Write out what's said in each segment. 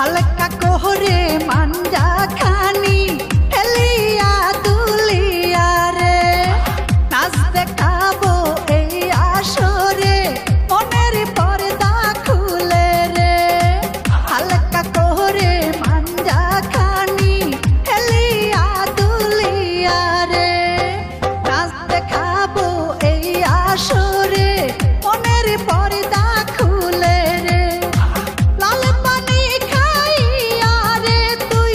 হালকা কোহরে মাঞ্জা খানি হেলিয়া দুলিয়া রে নাচ দেখাবো এই আসরে মনের পর্দা খুলে রে হালকা কোহরে মাঞ্জা খানি হেলিয়া দুলিয়া রে নাচ দেখাবো এই আসরে মনের পর্দা খুলে রে লাল পানি খাইয়া রে তুই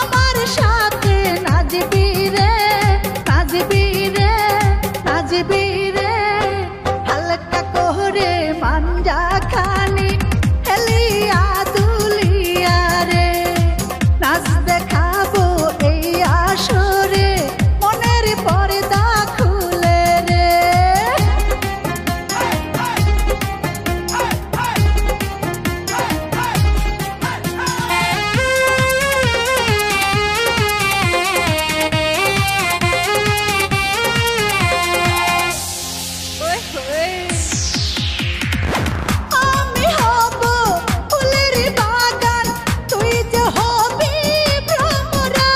আমার সাথে নাচবি রে নাচবি রে নাচবি রে হালকা কোহরে মাঞ্জা খানি হেলিয়া দুলিয়া রে নাচ দেখাবো এই আসরে মনের পর্দা খুলে রে আমি হব ফুলের বাগান তুই যে হবি ভ্রমরা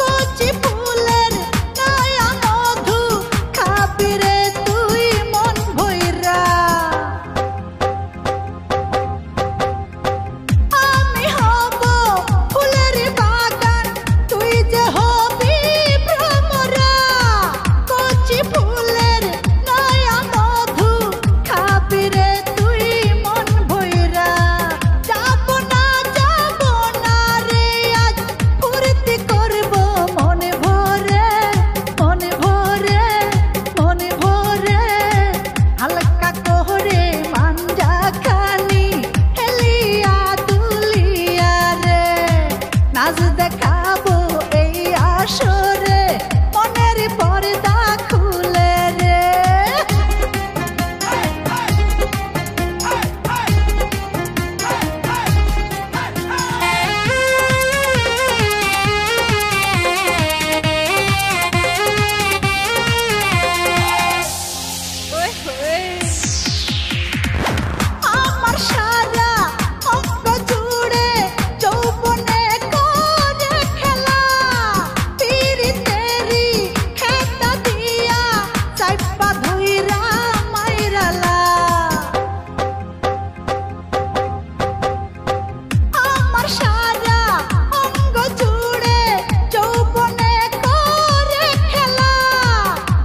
কচি ফুলের নয়া মধু খাবি রে তুই মন ভইরা আমি হব ফুলের বাগান তুই যে হবি ভ্রমরা কচি ফুলের নয়া মধু খাবি রে তুই মন ভইরা যাব না রে আজ ফুর্তি করব মনে ভরে মনে ভরে মনে ভরে হালকা কোহরে মাঞ্জা খানি হেলিয়া দুলিয়া রে নাচ দেখাবো এই আসরে মনের পর্দা খুলে রে আমার সারা অঙ্গ জুড়ে যৌবনে করে খেলা পিরিতেরি খেতা দিয়া চাইপা ধইরা মাইরালা আমার সারা অঙ্গ জুড়ে যৌবনে করে খেলা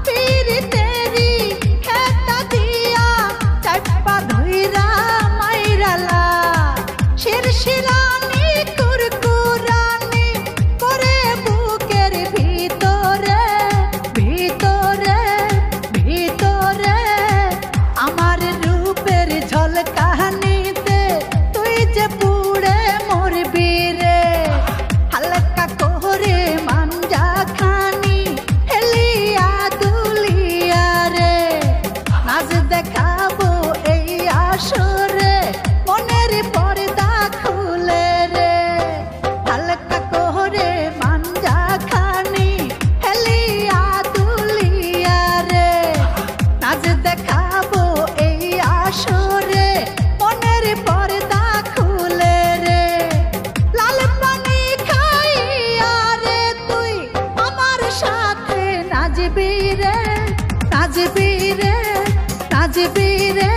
পিরিতেরি খেতা দিয়া চাইপা ধইরা মাইরালা শিরশিরানি কুরকুরানি করে বুকের ভিতরে ভিতরে ভিতরে আমার রূপের ঝলকানিতে তুই যে পুড়ে মরবি রে হালকা কোহরে মাঞ্জা খানি হেলিয়া দুলিয়া রে নাচ দেখাবো এই আসরে মনের পর্দা খুলে রে হালকা কোহরে মাঞ্জা খানি হেলিয়া দুলিয়া রে নাচ দেখাবো এই আসরে মনের পর্দা খুলে রে লাল পানি খাইয়া রে তুই আমার সাথে নাচবি রে নাচবি রে নাচবি রে